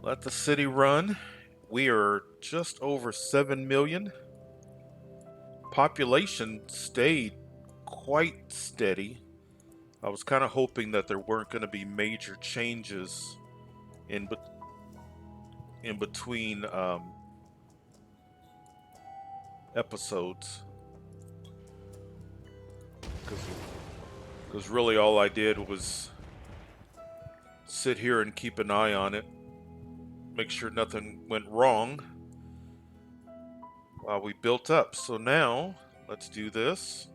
Let the city run. We are just over 7 million. Population stayed quite steady. I was kind of hoping that there weren't going to be major changes in in between episodes, because really all I did was sit here and keep an eye on it, make sure nothing went wrong while we built up. So now let's do this.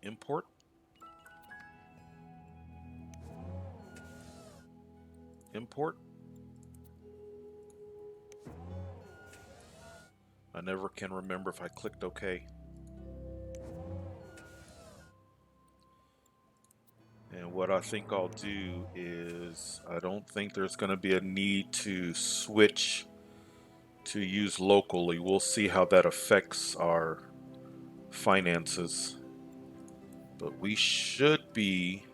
Import. Import. I never can remember if I clicked OK. And what I think I'll do is, I don't think there's going to be a need to switch to use locally. We'll see how that affects our finances. But we should be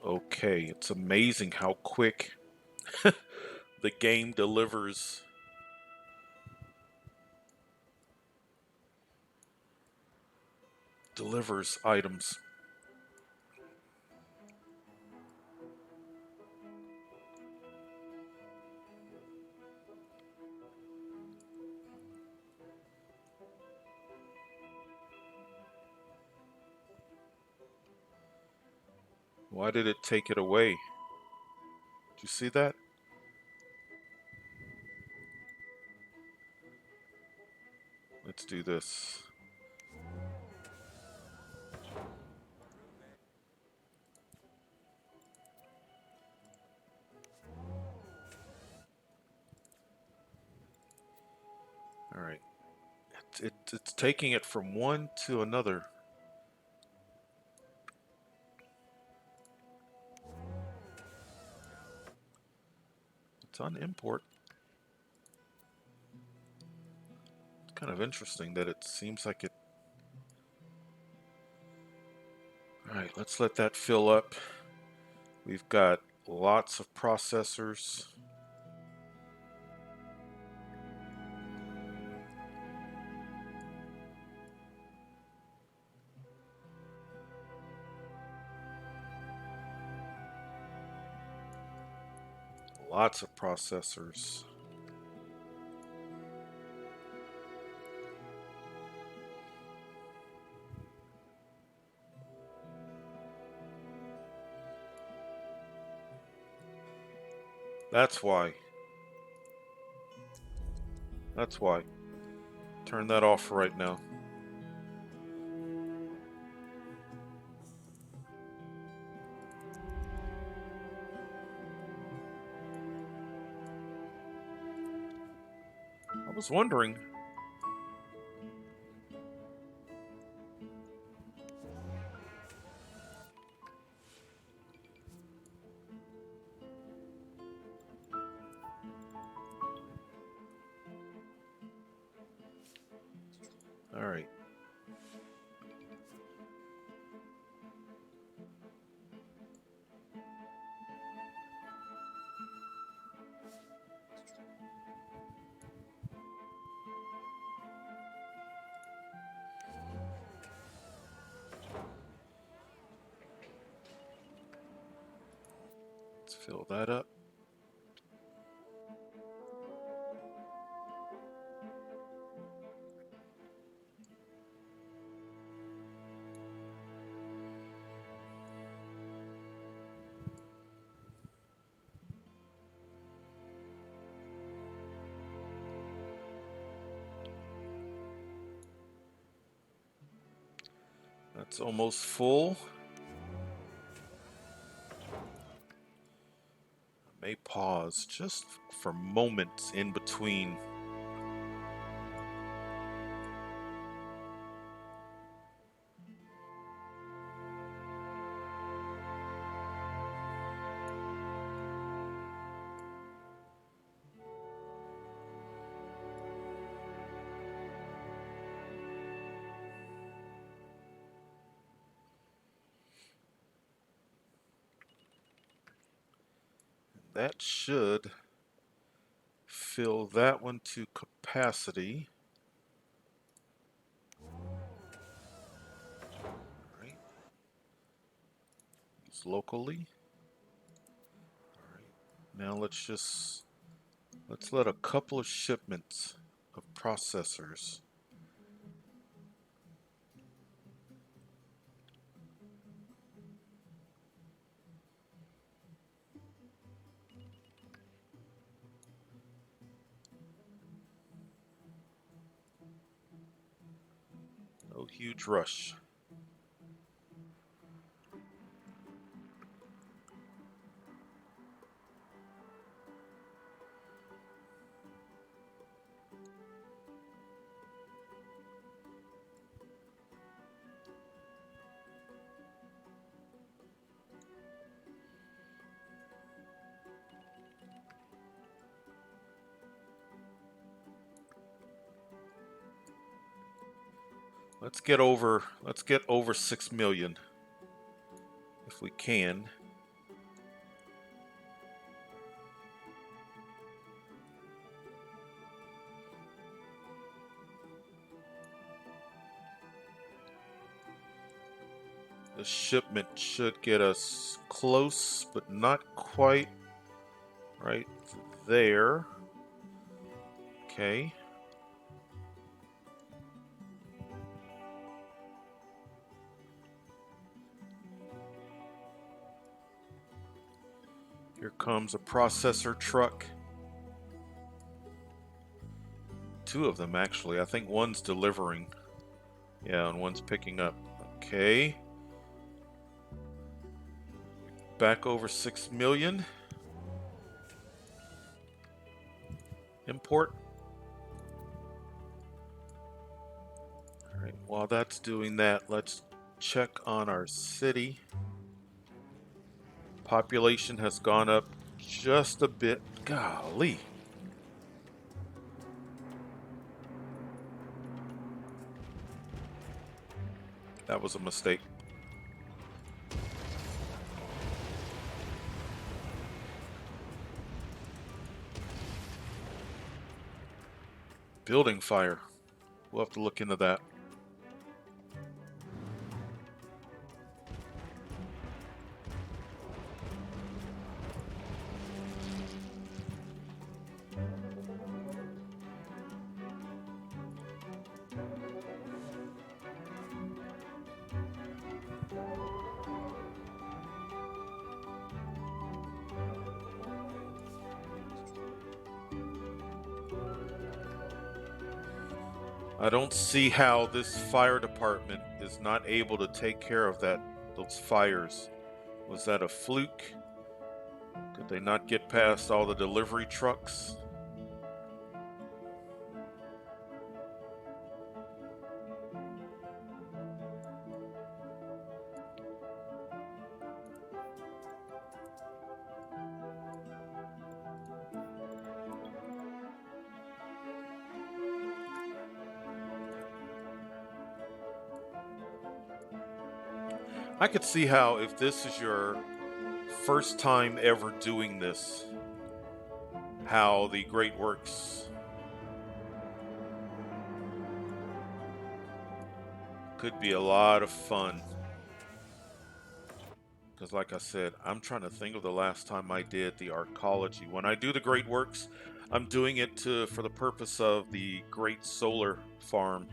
okay. It's amazing how quick the game delivers items. Why did it take it away? Did you see that? Let's do this. All right. It's taking it from one to another. It's on import. It's kind of interesting that it seems like it. All right, let's let that fill up. We've got lots of processors. Lots of processors. That's why. That's why. Turn that off right now. I was wondering. All right. Let's fill that up. That's almost full. I may pause just for moments in between. that should fill that one to capacity. All right. Use locally. All right. Now let's let a couple of shipments of processors. No huge rush. Let's get over 6 million if we can. The shipment should get us close, but not quite right there. Okay. Here comes a processor truck. Two of them, actually. I think one's delivering. Yeah, and one's picking up. Okay. Back over 6 million. Import. All right, while that's doing that, let's check on our city. Population has gone up just a bit. Golly. That was a mistake. Building fire. We'll have to look into that. I don't see how this fire department is not able to take care of those fires. Was that a fluke? Could they not get past all the delivery trucks? I could see how, if this is your first time ever doing this, how the Great Works could be a lot of fun. Because like I said, I'm trying to think of the last time I did the Arcology. When I do the Great Works, I'm doing it for the purpose of the Great Solar Farm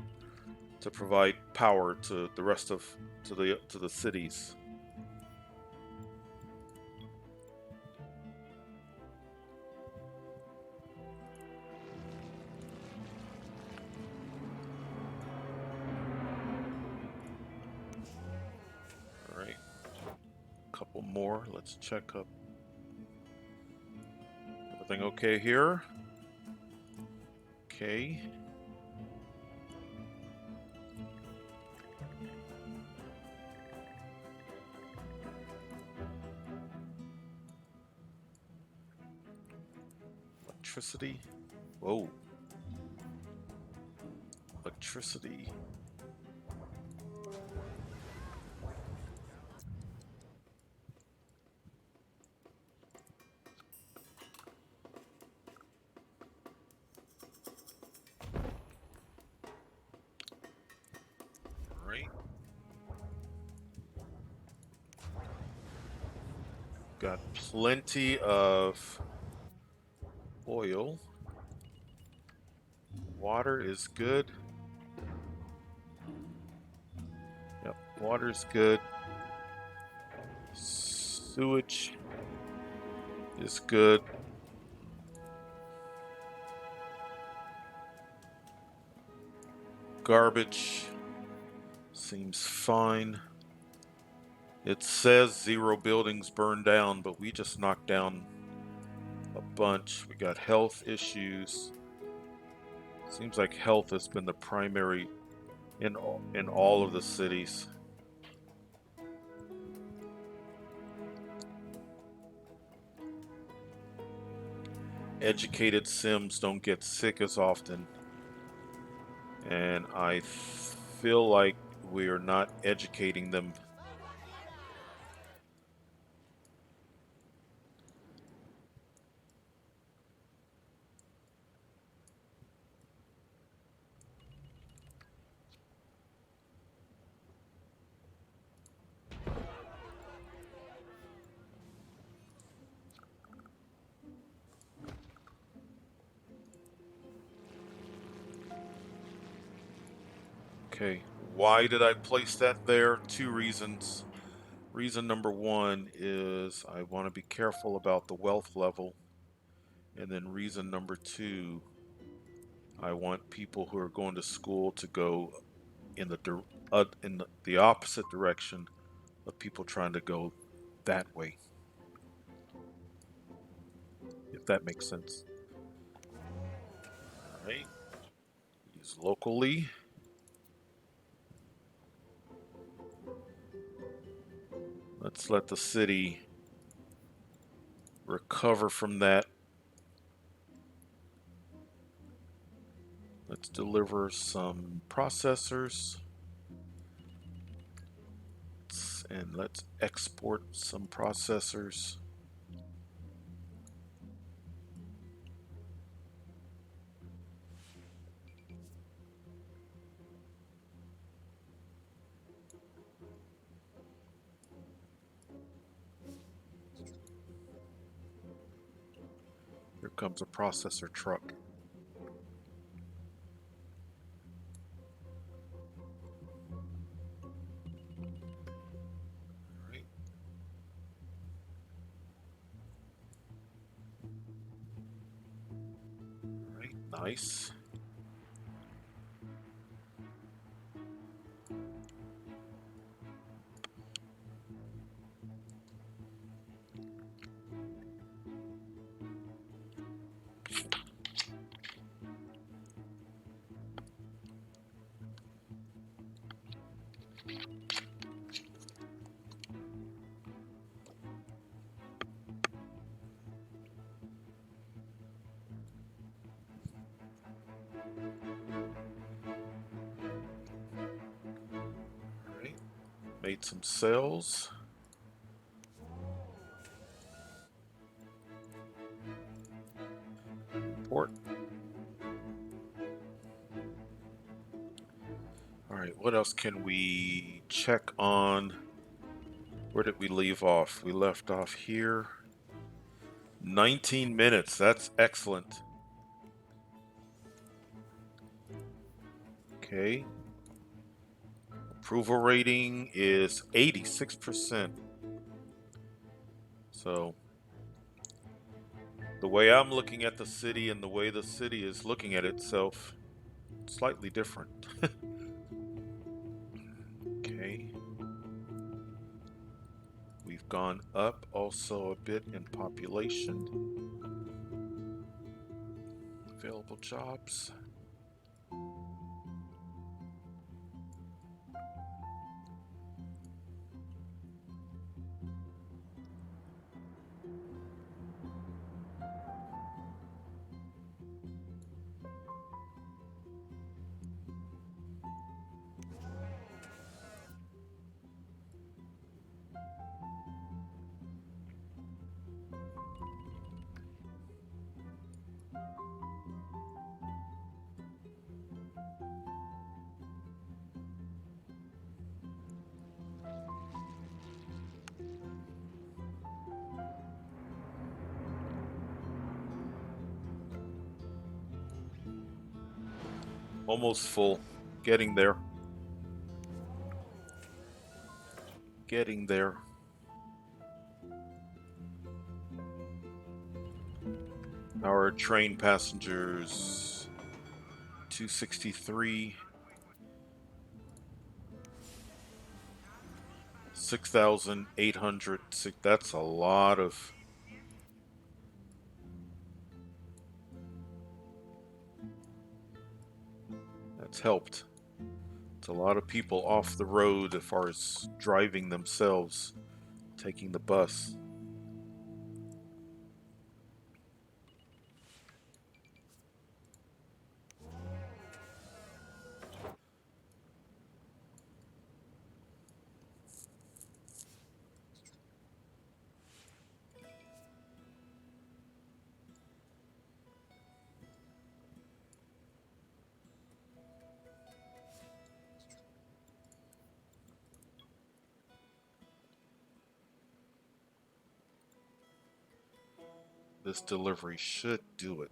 to provide power to the rest of to the cities. All right, a couple more. Let's check up. Everything okay here? Okay. Electricity. Whoa. Electricity. Got plenty of oil. Water is good. Yep, water is good. Sewage is good. Garbage seems fine. It says 0 buildings burned down, but we just knocked down a bunch. We got health issues. Seems like health has been the primary in all of the cities. Educated Sims don't get sick as often, and I feel like we are not educating them. Okay, why did I place that there? 2 reasons. Reason number 1 is I want to be careful about the wealth level. And then reason number 2, I want people who are going to school to go in the opposite direction of people trying to go that way, if that makes sense. All right, use locally. Let's let the city recover from that. Let's deliver some processors. And let's export some processors. Here comes a processor truck. Nice. Alright, made some sales. Import. Alright, what else can we check on? Where did we leave off? We left off here. 19 minutes, that's excellent. Okay. Approval rating is 86%. So, the way I'm looking at the city and the way the city is looking at itself, slightly different. Okay. We've gone up also a bit in population. Available jobs. Almost full. Getting there. Getting there. Our train passengers 263. 6,800. That's a lot of. That's helped. It's a lot of people off the road as far as driving themselves, taking the bus. This delivery should do it.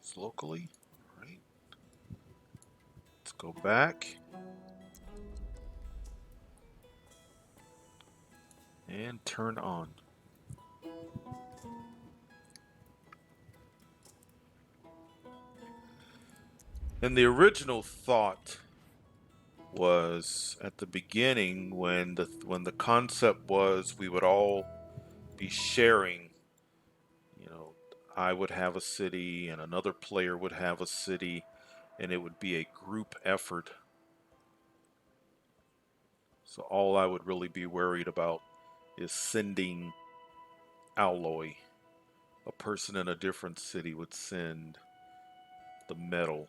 It's locally. All right. Let's go back. And turn on. And the original thought was at the beginning when the concept was we would all be sharing, you know, I would have a city and another player would have a city and it would be a group effort. So all I would really be worried about is sending alloy. A person in a different city would send the metal,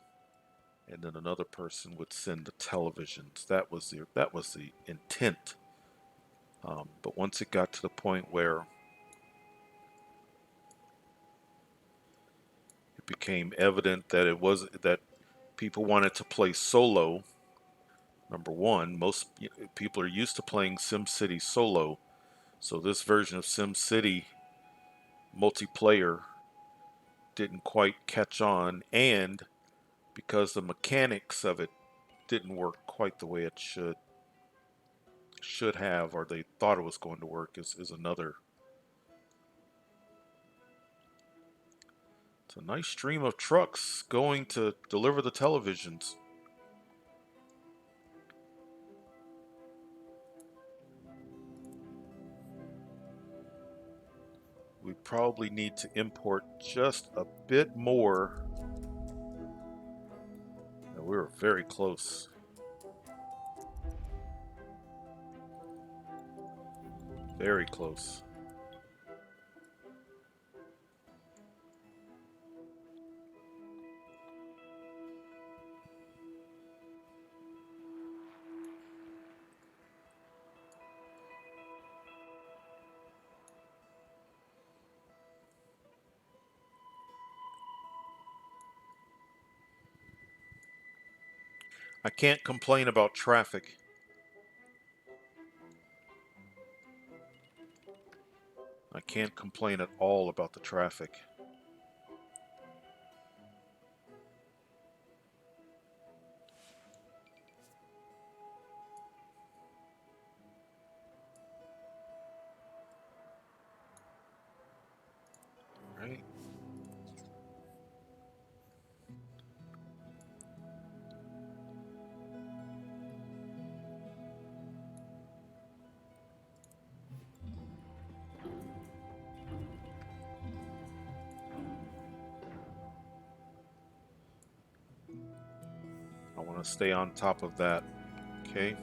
and then another person would send the televisions. That was the intent. But once it got to the point where it became evident that it was that people wanted to play solo. Number one, most people are used to playing SimCity solo, so this version of SimCity multiplayer didn't quite catch on, and because the mechanics of it didn't work quite the way it should have, or they thought it was going to work, is another. It's a nice stream of trucks going to deliver the televisions. We probably need to import just a bit more. We were very close. Very close. I can't complain about traffic. I can't complain at all about the traffic. Right? I want to stay on top of that. Okay.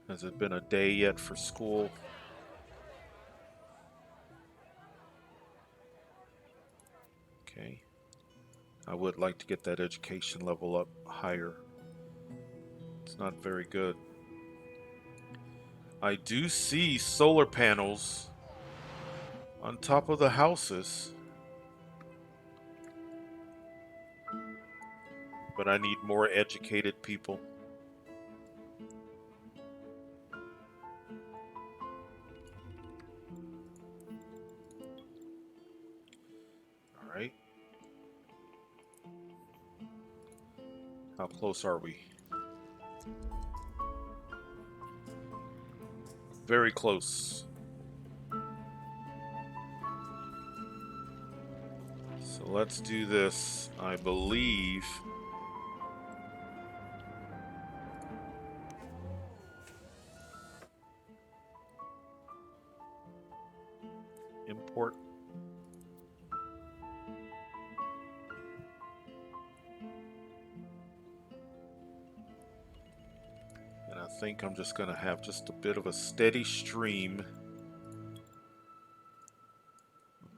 Has it been a day yet for school? Okay. I would like to get that education level up higher. It's not very good. I do see solar panels on top of the houses, but I need more educated people. All right. How close are we? Very close. So let's do this. I believe import. And I think I'm just going to have just a bit of a steady stream.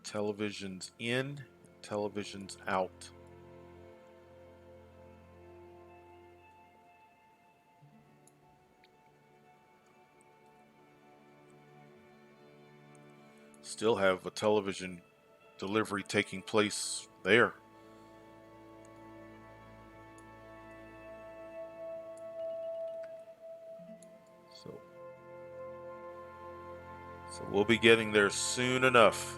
Televisions in, televisions out. Still have a television delivery taking place there. So we'll be getting there soon enough.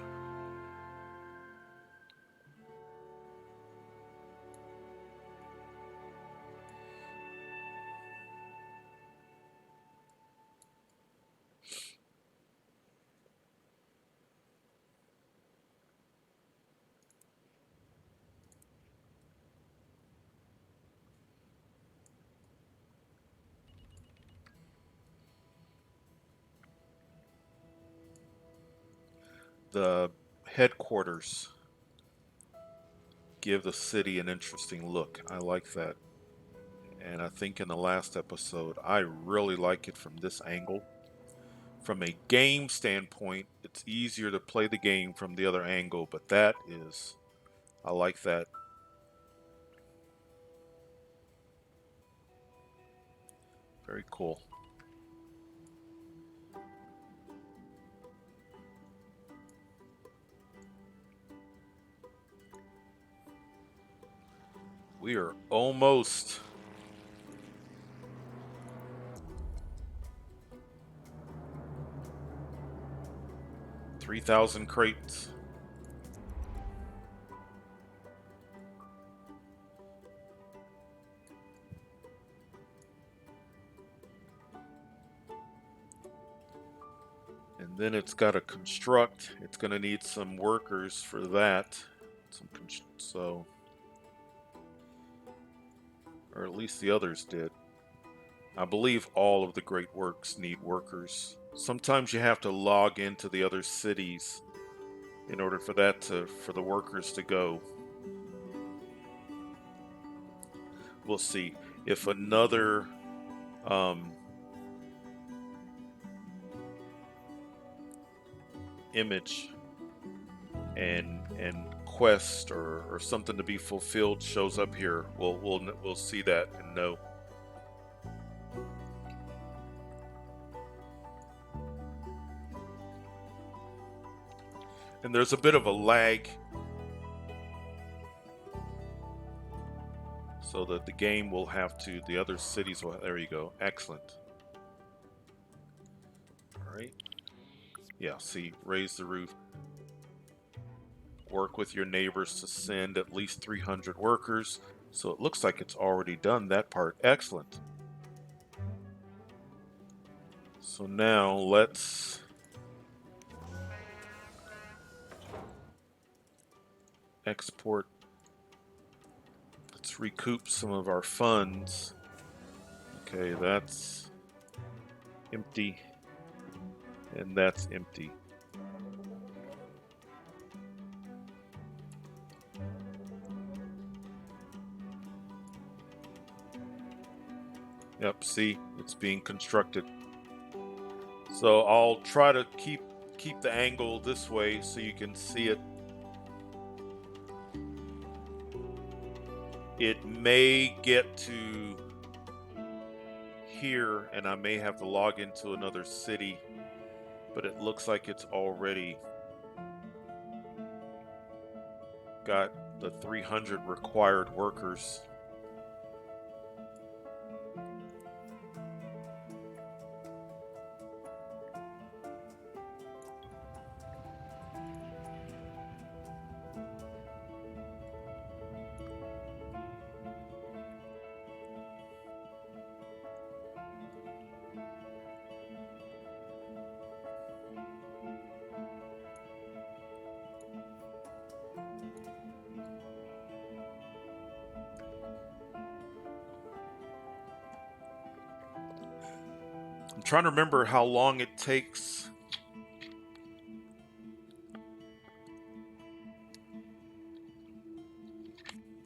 The headquarters give the city an interesting look. I like that. And I think in the last episode, I really like it from this angle. From a game standpoint, it's easier to play the game from the other angle, but I like that. Very cool. We are almost 3,000 crates. And then it's got to construct. It's going to need some workers for that. So, or at least the others did. I believe all of the great works need workers. Sometimes you have to log into the other cities in order for the workers to go. We'll see if another image and quest or something to be fulfilled shows up here. We'll see that and know. And there's a bit of a lag, so that the game will have to, the other cities will, there you go, excellent. All right. Yeah, see, raise the roof. Work with your neighbors to send at least 300 workers. So it looks like it's already done that part. Excellent. So now let's export. Let's recoup some of our funds. Okay, that's empty. And that's empty. Yep, see, it's being constructed. So I'll try to keep the angle this way so you can see it. It may get to here and I may have to log into another city, but it looks like it's already got the 300 required workers. I'm trying to remember how long it takes.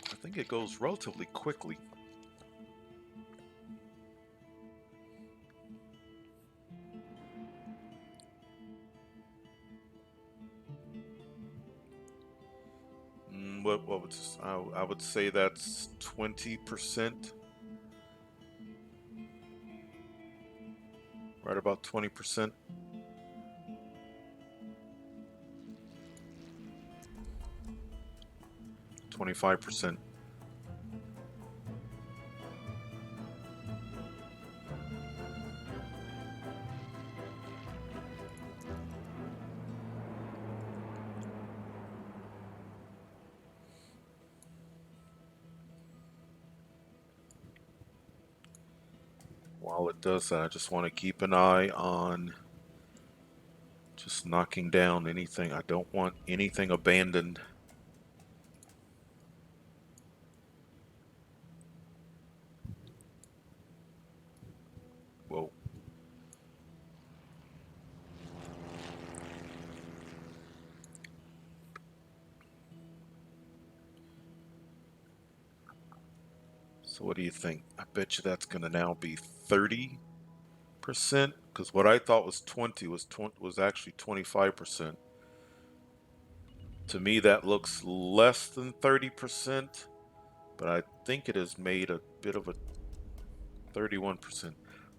I think it goes relatively quickly. What would I would say that's 20%, right about 20%. 25%. While it does that, I just want to keep an eye on just knocking down anything. I don't want anything abandoned. Whoa. So what do you think? I bet you that's going to now be 30%, because what I thought was 20 was actually 25%. To me, that looks less than 30%, but I think it has made a bit of a 31%.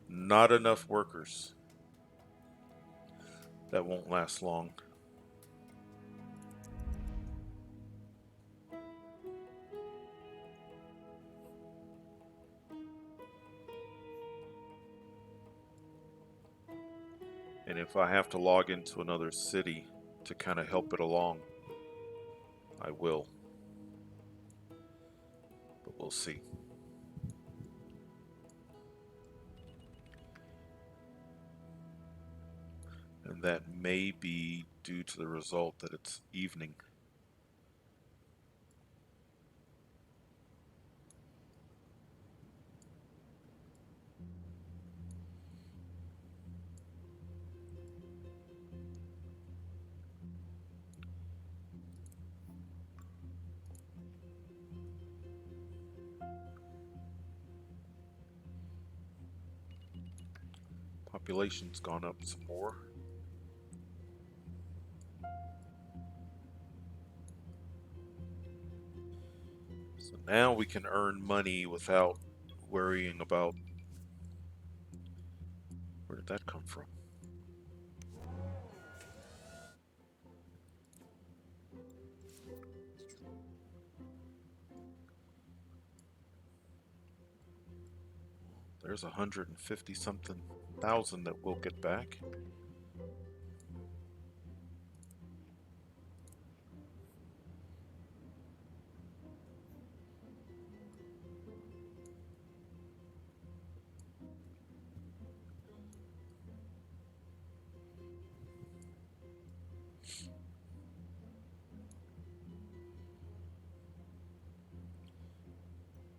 Not enough workers. That won't last long. And if I have to log into another city to kind of help it along, I will. But we'll see. And that may be due to the result that it's evening. Population's gone up some more. So now we can earn money without worrying about where did that come from? There's 150 something thousand that we'll get back.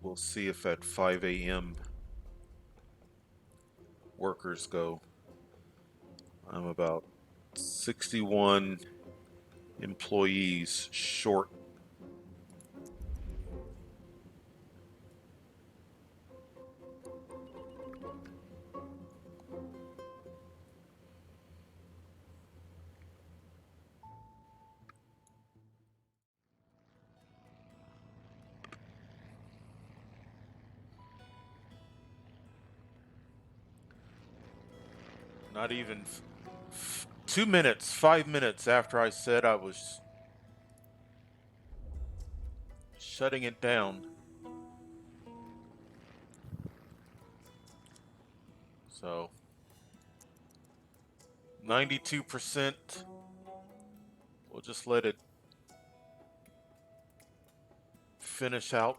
We'll see if at 5 a.m. workers go. I'm about 61 employees short. Not even 2 minutes, 5 minutes after I said I was shutting it down. So 92%. We'll just let it finish out.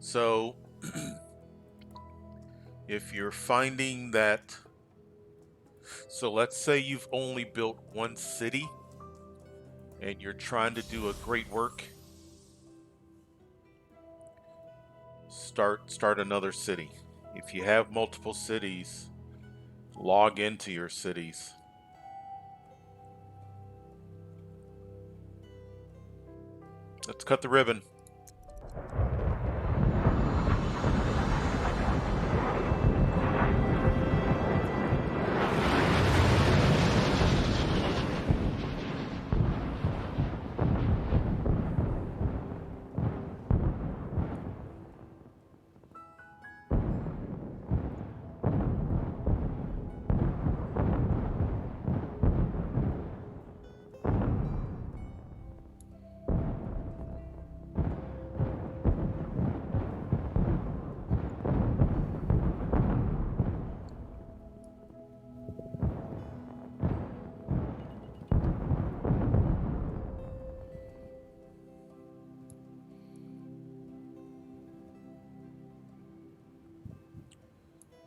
So if you're finding that, so let's say you've only built one city and you're trying to do a great work, start another city. If you have multiple cities, log into your cities. Let's cut the ribbon.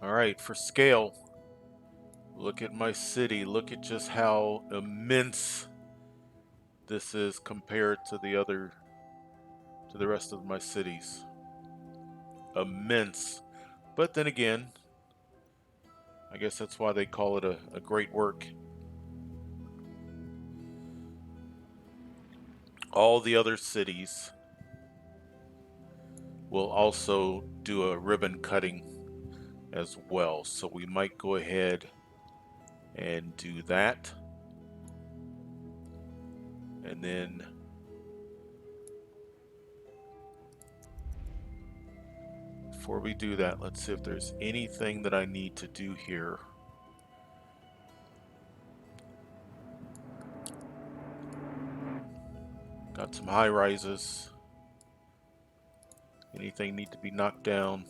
All right, for scale, look at my city. Look at just how immense this is compared to the rest of my cities. Immense. But then again, I guess that's why they call it a great work. All the other cities will also do a ribbon cutting as well. So we might go ahead and do that. And then before we do that, let's see if there's anything that I need to do here. Got some high rises. Anything need to be knocked down?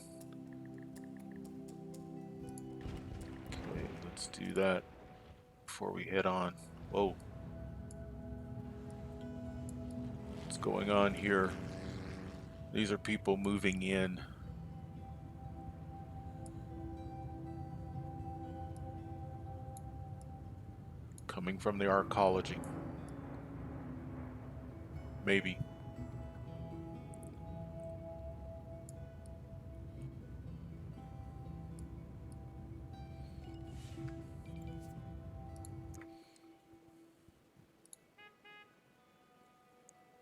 Okay, let's do that before we head on. Whoa. What's going on here? These are people moving in. Coming from the Arcology. Maybe.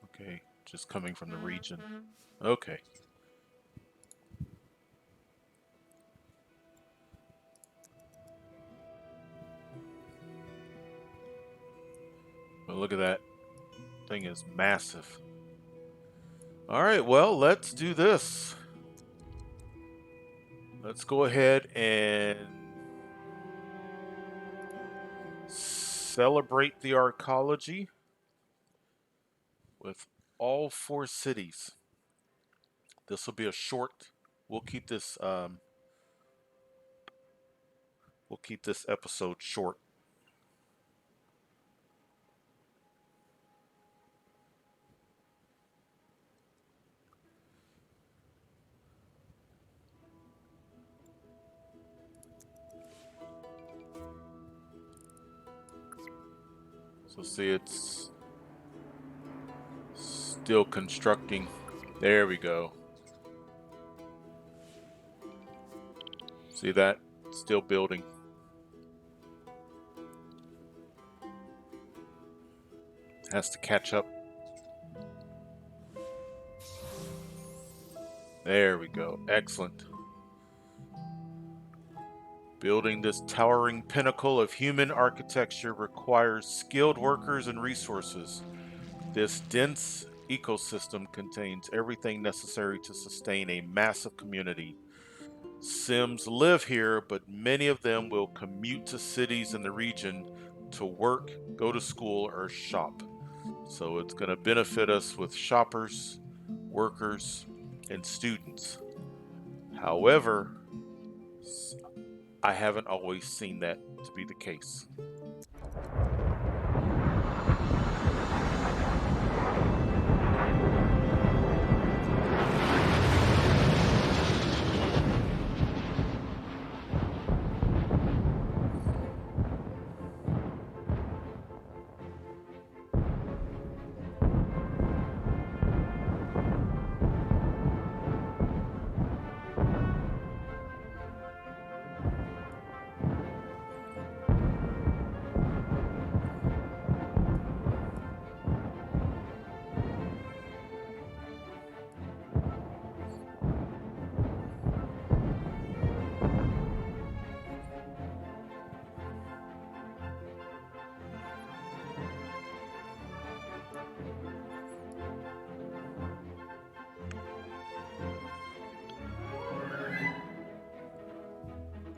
Okay, just coming from the region. Okay. Well, look at that. Thing is massive. Alright, well, let's do this. Let's go ahead and celebrate the Arcology with all 4 cities. This will be a short. We'll keep this episode short. So see, it's still constructing. There we go. See that? Still building. Has to catch up. There we go. Excellent. Building this towering pinnacle of human architecture requires skilled workers and resources. This dense ecosystem contains everything necessary to sustain a massive community. Sims live here, but many of them will commute to cities in the region to work, go to school, or shop. So it's going to benefit us with shoppers, workers, and students. However, I haven't always seen that to be the case.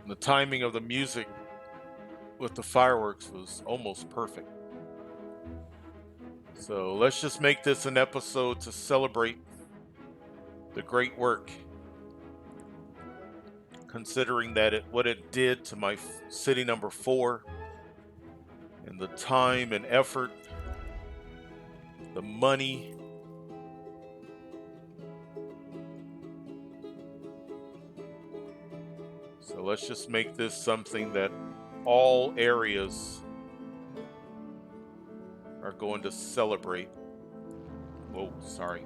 The timing of the music with the fireworks was almost perfect. So let's just make this an episode to celebrate the great work, considering that what it did to my city number 4, and the time and effort, the money. So let's just make this something that all areas are going to celebrate. Whoa, sorry.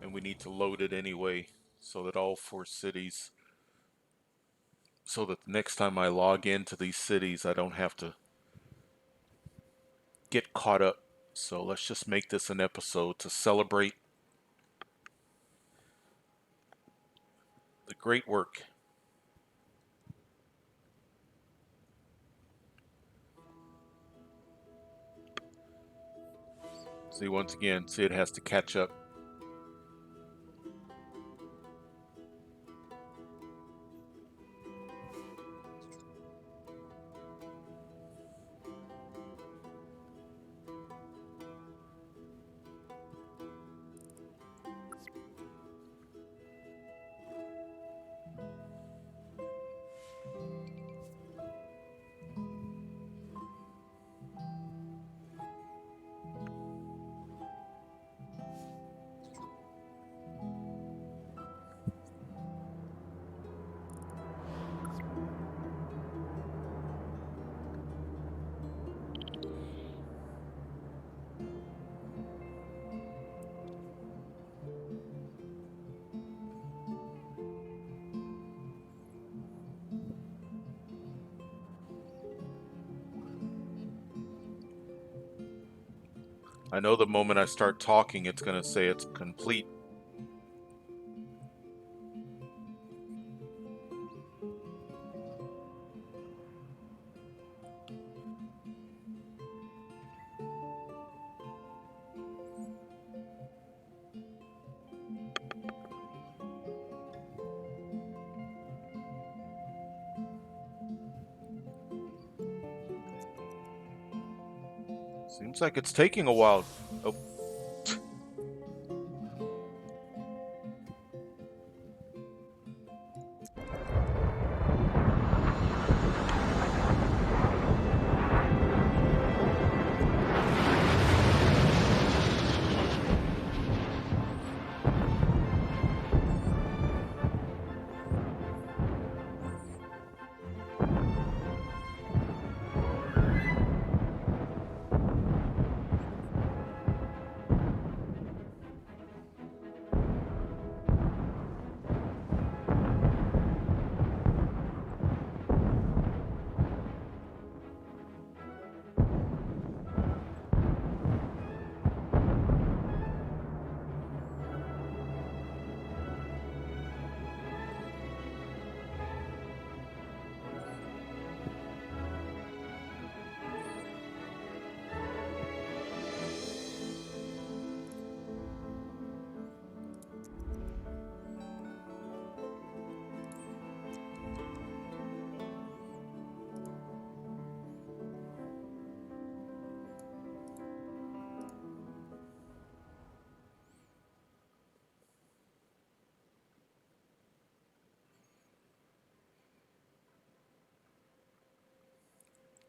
And we need to load it anyway so that all 4 cities, so that the next time I log into these cities, I don't have to get caught up. So let's just make this an episode to celebrate the great work. See, once again, it has to catch up. I know the moment I start talking, it's going to say it's complete. Seems like it's taking a while. Oh.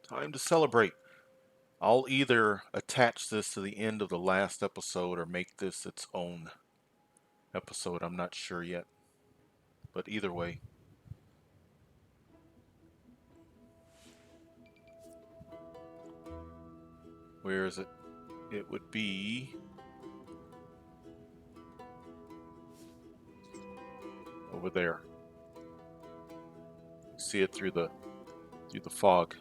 Time to celebrate. I'll either attach this to the end of the last episode or make this its own episode. I'm not sure yet. But either way. Where is it? It would be over there. See it through the fog.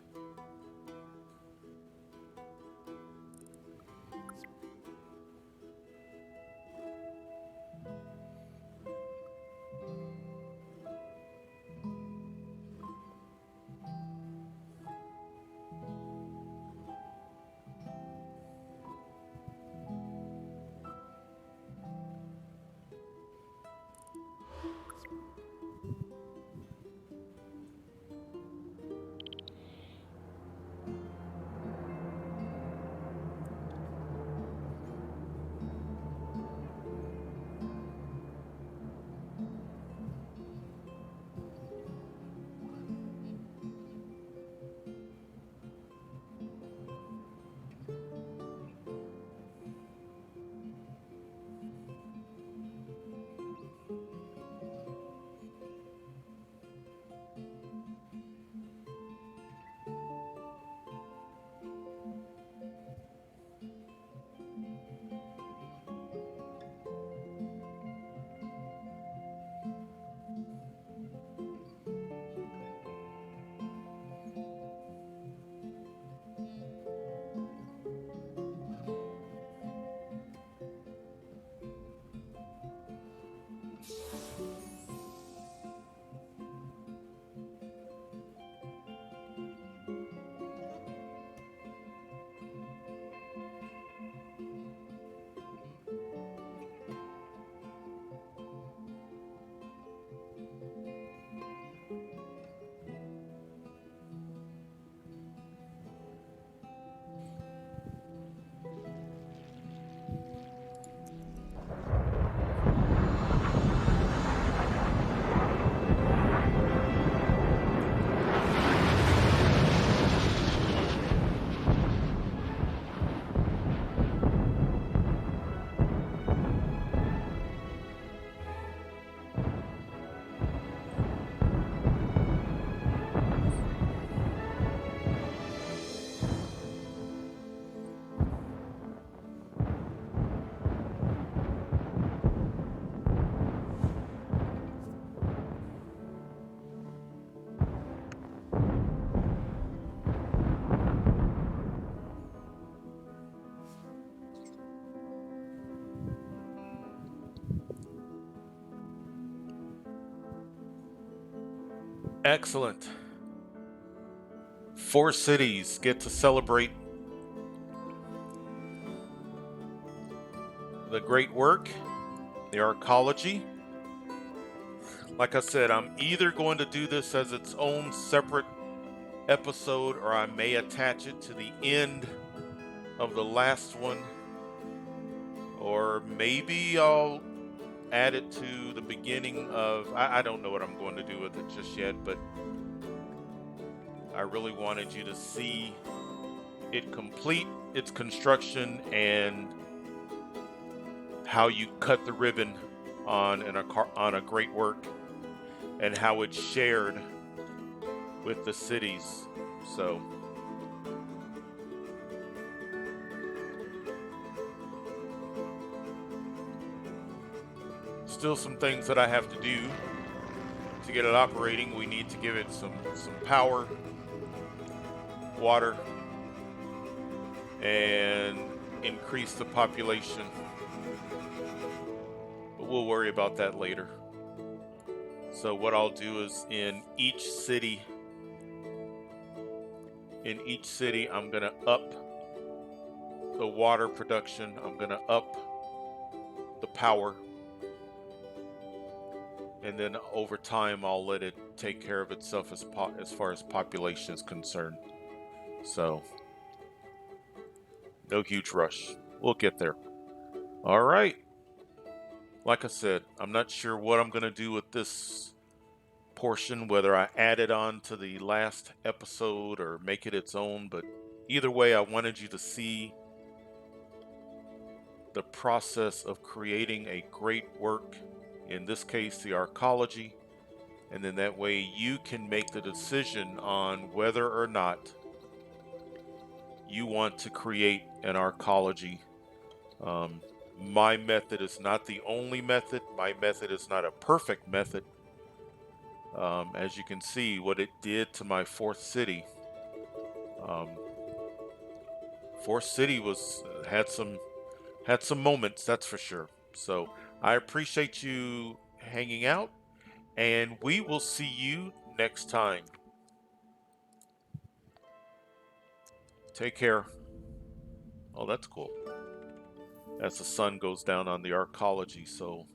Excellent. 4 cities get to celebrate the great work, the Arcology. Like I said, I'm either going to do this as its own separate episode or I may attach it to the end of the last one, or maybe I'll add it to the beginning of, I don't know what I'm going to do with it just yet, but I really wanted you to see it complete its construction and how you cut the ribbon on a great work and how it's shared with the cities. So still some things that I have to do to get it operating. We need to give it some power, water, and increase the population. But we'll worry about that later. So what I'll do is in each city, I'm going to up the water production. I'm going to up the power. And then over time, I'll let it take care of itself as far as population is concerned. So, no huge rush. We'll get there. All right. Like I said, I'm not sure what I'm going to do with this portion, whether I add it on to the last episode or make it its own. But either way, I wanted you to see the process of creating a great work, in this case, the Arcology. And then that way you can make the decision on whether or not you want to create an Arcology. Um, my method is not the only method. My method is not a perfect method. As you can see, what it did to my fourth city. Um, fourth city was had some moments, that's for sure. So I appreciate you hanging out, and we will see you next time. Take care. Oh, that's cool. As the sun goes down on the Arcology, so